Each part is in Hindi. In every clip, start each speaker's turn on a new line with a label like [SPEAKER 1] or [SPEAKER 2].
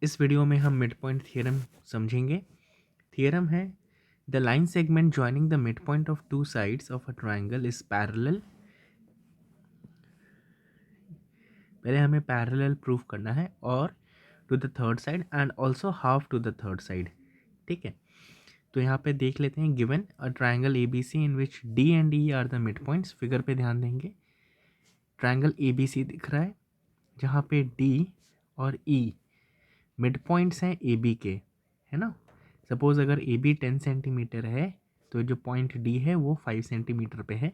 [SPEAKER 1] इस वीडियो में हम मिड पॉइंट थियरम समझेंगे। थियरम है the line segment joining the mid point of two sides of a triangle is parallel. पहले हमें पैरेलल प्रूफ करना है और to the third side and also half to the third side. ठीक है, तो यहाँ पे देख लेते हैं। Given a triangle A B C in which D and E are the mid points. Figure पे ध्यान देंगे, ट्राइंगल ए बी सी दिख रहा है जहाँ पे डी और ई मिड पॉइंट्स हैं ए बी के, है ना। सपोज़ अगर ए बी 10 सेंटीमीटर है तो जो पॉइंट डी है वो 5 सेंटीमीटर पे है।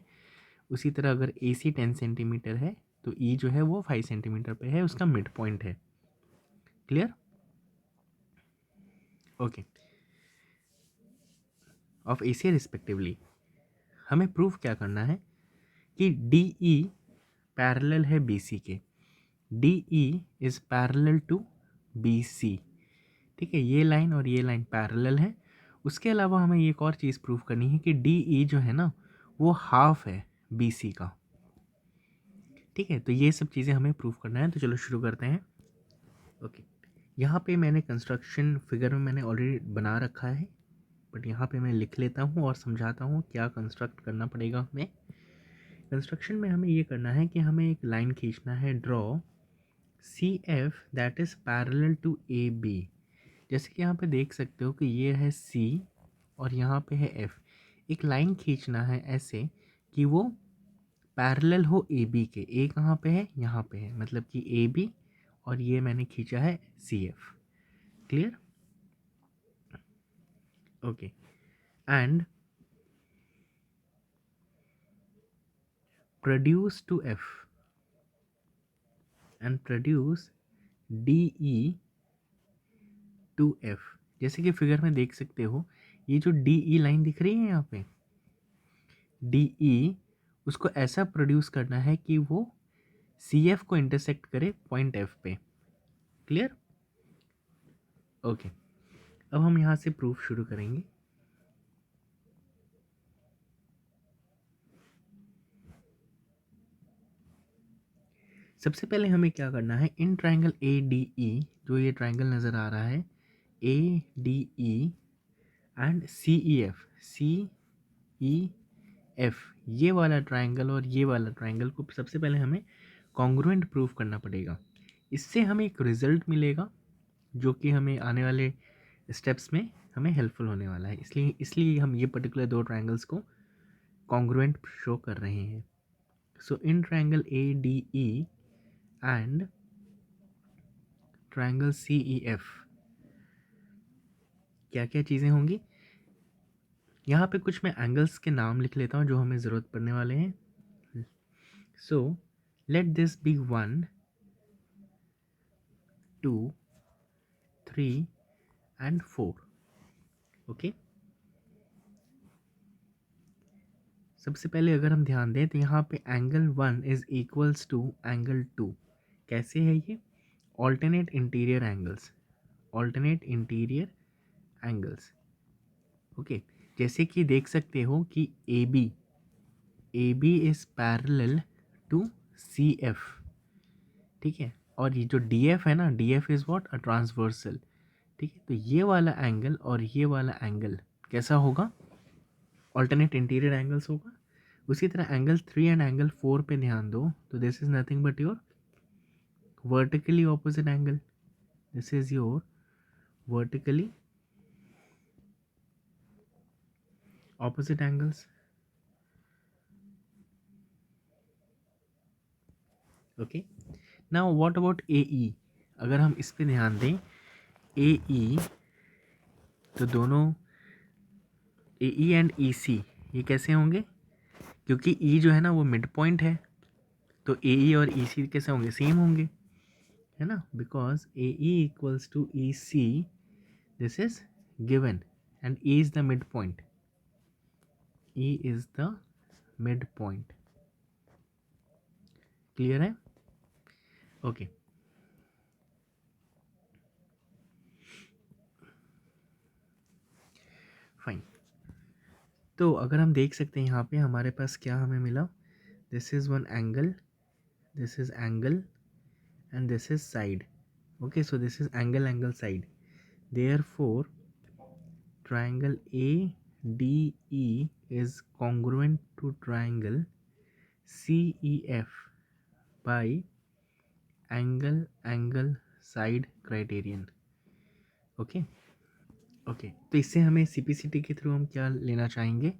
[SPEAKER 1] उसी तरह अगर ए सी 10 सेंटीमीटर है तो ई जो है वो 5 सेंटीमीटर पे है, उसका मिड पॉइंट है। Clear? Okay, of A C respectively. हमें प्रूफ क्या करना है कि डी ई पैरेलल है बी सी के। D E is parallel to B C. ठीक है, ये लाइन और ये लाइन पैरेलल है। उसके अलावा हमें एक और चीज़ प्रूफ करनी है कि डी ई जो है ना वो हाफ है बी सी का। ठीक है, तो ये सब चीज़ें हमें प्रूफ करना है। तो चलो शुरू करते हैं। ओके, यहाँ पे मैंने कंस्ट्रक्शन फिगर में मैंने ऑलरेडी बना रखा है, बट यहाँ पे मैं लिख लेता हूँ और समझाता हूँ क्या कंस्ट्रक्ट करना पड़ेगा हमें। कंस्ट्रक्शन में हमें ये करना है कि हमें एक लाइन खींचना है, draw C F that is parallel to A B. जैसे कि यहाँ पे देख सकते हो कि ये है C और यहाँ पे है F। एक लाइन खींचना है ऐसे कि वो पैरेलल हो ए बी के। ए कहाँ पे है? यहाँ पे है, मतलब कि ए बी और ये मैंने खींचा है CF। Clear? Okay, and produce to F and produce DE to F। जैसे कि फिगर में देख सकते हो, ये जो DE लाइन दिख रही है यहाँ पे, DE उसको ऐसा प्रोड्यूस करना है कि वो CF को इंटरसेक्ट करे पॉइंट F पे। क्लियर? ओके, अब हम यहाँ से प्रूफ शुरू करेंगे। सबसे पहले हमें क्या करना है, इन ट्राइंगल ए डी ई, जो ये ट्राइंगल नज़र आ रहा है A D E and C E F, ये वाला ट्राइंगल और ये वाला ट्राइंगल को सबसे पहले हमें कॉन्ग्रुएंट प्रूफ करना पड़ेगा। इससे हमें एक रिजल्ट मिलेगा जो कि हमें आने वाले स्टेप्स में हमें हेल्पफुल होने वाला है। इसलिए हम ये पर्टिकुलर दो ट्राइंगल्स को कॉन्ग्रुएंट शो कर रहे हैं। So in triangle A D E and triangle C E F क्या क्या चीज़ें होंगी। यहाँ पे कुछ मैं एंगल्स के नाम लिख लेता हूँ जो हमें ज़रूरत पड़ने वाले हैं। So let this be 1 2 3 and 4। Okay, सबसे पहले अगर हम ध्यान दें तो यहाँ पे angle 1 is equals to angle 2। कैसे है ये? Alternate interior angles, alternate interior angles. Okay, जैसे कि देख सकते हो कि A B is parallel to C F. ठीक है, और ये जो डी एफ है ना, D F is what? A transversal. ठीक है, तो ये वाला एंगल और ये वाला एंगल कैसा होगा? ऑल्टरनेट इंटीरियर एंगल्स होगा। उसी तरह एंगल 3 एंड एंगल 4 पे ध्यान दो तो this is nothing but your vertically opposite angle. This is your vertically opposite angles। Okay, now what about A E? अगर हम इस पे ध्यान दें ए ई, तो दोनों ए ई एंड ई सी ये कैसे होंगे? क्योंकि ई जो है ना वो मिड पॉइंट है, तो ए ई और ई सी कैसे होंगे? सेम होंगे, है ना, because A E equals to E C, this is given, and E is the mid point. E is the mid point. Clear है? Okay, fine. तो अगर हम देख सकते हैं यहाँ पे हमारे पास क्या हमें मिला, this is one angle, this is angle and this is side. Okay, so this is angle side. Therefore, triangle ADE is congruent to triangle CEF by angle side criterion. Okay okay, तो इससे हमें CPCT के थ्रू हम क्या लेना चाहेंगे?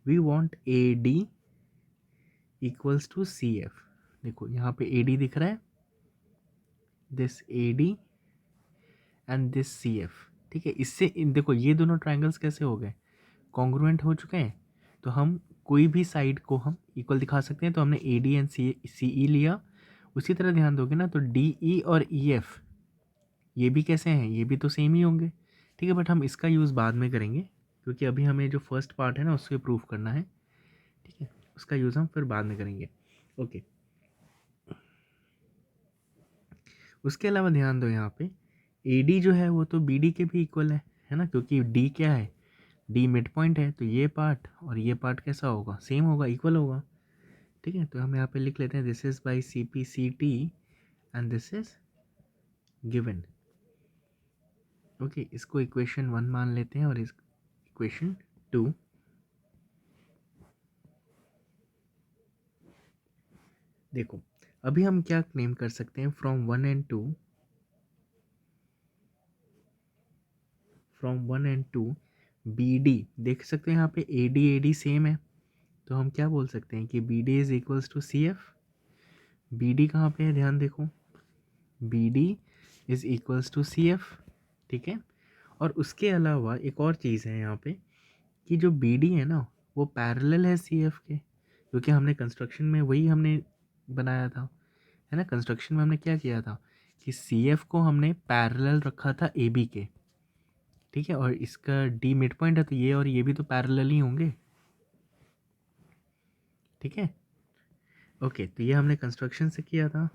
[SPEAKER 1] We want AD equals to CF. देखो यहाँ पे AD दिख रहा है, this AD and this CF. ठीक है, इससे देखो ये दोनों ट्राइंगल्स कैसे हो गए? कॉन्ग्रुएंट हो चुके हैं. तो हम कोई भी साइड को हम इक्वल दिखा सकते हैं. तो हमने AD एंड CE लिया. उसी तरह ध्यान दोगे ना तो DE और EF ये भी कैसे हैं? ये भी तो सेम ही होंगे. ठीक है, बट हम इसका यूज़ बाद में करेंगे क्योंकि अभी हमें जो फर्स्ट पार्ट है ना उससे प्रूफ करना है. ठीक है, उसका यूज़ हम फिर बाद में करेंगे. ओके, उसके अलावा ध्यान दो यहाँ पे AD जो है वो तो BD के भी इक्वल है ना, क्योंकि D क्या है? D मिड पॉइंट है. तो ये पार्ट और ये पार्ट कैसा होगा? सेम होगा, इक्वल होगा. ठीक है, तो हम यहाँ पे लिख लेते हैं this is by CPCT and this is given. Okay, इसको इक्वेशन 1 मान लेते हैं और इस इक्वेशन 2. देखो अभी हम क्या क्लेम कर सकते हैं? फ्रॉम 1 एंड 2, BD देख सकते हैं यहाँ पे AD सेम है. तो हम क्या बोल सकते हैं कि BD is equals to CF. BD कहाँ पे है? ध्यान देखो, BD is equals to CF. ठीक है, और उसके अलावा एक और चीज़ है यहाँ पे कि जो BD है ना वो पैरेलल है CF के, क्योंकि हमने कंस्ट्रक्शन में वही हमने बनाया था, है ना. कंस्ट्रक्शन में हमने क्या किया था कि CF को हमने पैरेलल रखा था AB के. ठीक है, और इसका D मिड पॉइंट है तो ये और ये भी तो पैरेलल ही होंगे. ठीक है, ओके, तो ये हमने कंस्ट्रक्शन से किया था.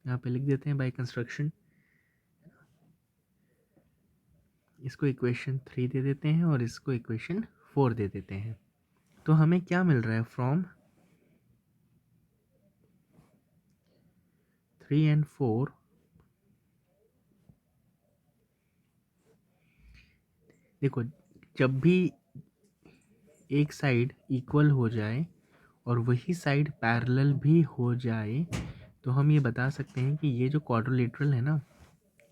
[SPEAKER 1] यहाँ पे लिख देते हैं बाय कंस्ट्रक्शन. इसको इक्वेशन 3 दे देते हैं और इसको इक्वेशन 4 दे देते हैं. तो हमें क्या मिल रहा है? फ्रॉम 3 एंड 4 देखो, जब भी एक साइड इक्वल हो जाए और वही साइड पैरेलल भी हो जाए तो हम ये बता सकते हैं कि ये जो क्वाड्रिलेटरल है ना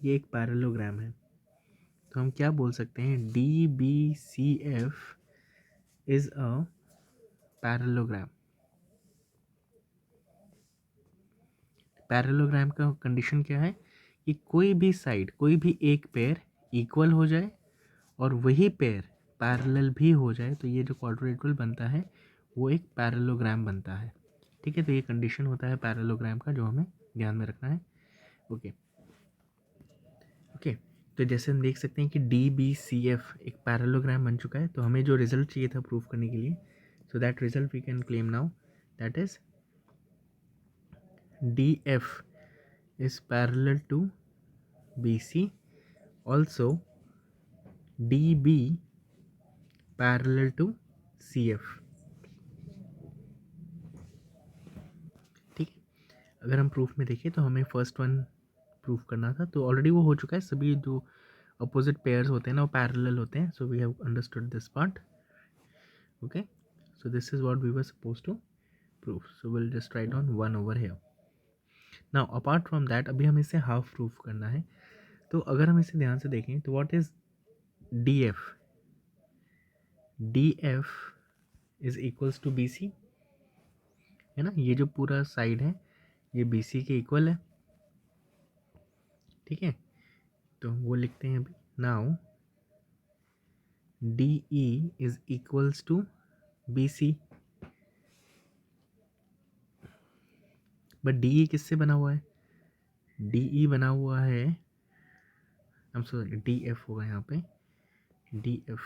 [SPEAKER 1] ये एक पैरेललोग्राम है. तो हम क्या बोल सकते हैं? DBCF is a parallelogram. Parallelogram का कंडीशन क्या है कि कोई भी साइड, कोई भी एक पेयर इक्वल हो जाए और वही पेयर पैरेलल भी हो जाए तो ये जो क्वाड्रिलेटरल बनता है वो एक पैरेललोग्राम बनता है. ठीक है, तो ये कंडीशन होता है पैरेललोग्राम का जो हमें ध्यान में रखना है. ओके ओके, तो जैसे हम देख सकते हैं कि DBCF एक पैरेललोग्राम बन चुका है. तो हमें जो रिजल्ट चाहिए था प्रूफ करने के लिए, so that result we can claim now, that is DF is parallel to BC, also DB parallel to CF. ठीक है, अगर हम प्रूफ में देखें तो हमें फर्स्ट वन प्रूफ करना था तो ऑलरेडी वो हो चुका है. सभी जो अपोजिट पेयर्स होते हैं ना वो पैरेलल होते हैं. So we have understood this part. Okay, so this is what we were supposed to prove. So we'll just write on 1 over here. Now apart from that अभी हमें इसे हाफ प्रूफ करना है. तो अगर हम इसे ध्यान से देखें तो what is DF? DF is equals to BC, है ना. ये जो पूरा साइड है ये BC के इक्वल है. ठीक है, तो वो लिखते हैं अभी. Now DE is equals to BC. But DE किससे बना हुआ है? DE बना हुआ है, आई एम सॉरी, DF होगा यहाँ पे. DF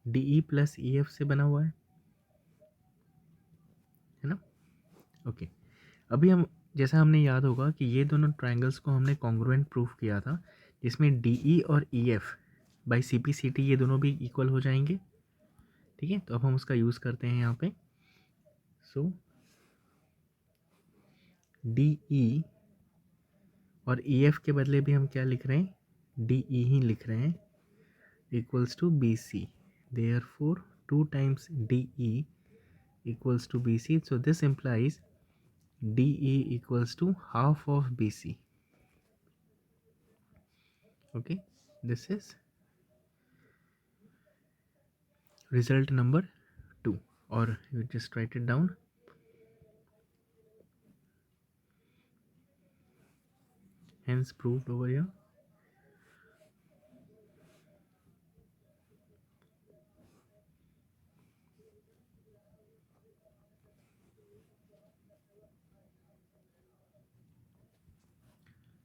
[SPEAKER 1] DE प्लस EF से बना हुआ है ना. ओके, अभी हम जैसा हमने याद होगा कि ये दोनों ट्रायंगल्स को हमने कॉन्ग्रुएंट प्रूफ किया था जिसमें DE और EF बाई CPCT ये दोनों भी इक्वल हो जाएंगे. ठीक है, तो अब हम उसका यूज़ करते हैं यहाँ पे. सो DE और ई एफ के बदले भी हम क्या लिख रहे हैं, डी ई ही लिख रहे हैं, equals to B C. Therefore 2 times D E equals to BC. So this implies DE equals to half of BC. Okay, this is result number 2, or you just write it down. Hence proved over here.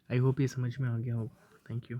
[SPEAKER 1] I hope ये समझ में आ गया होगा. Thank you.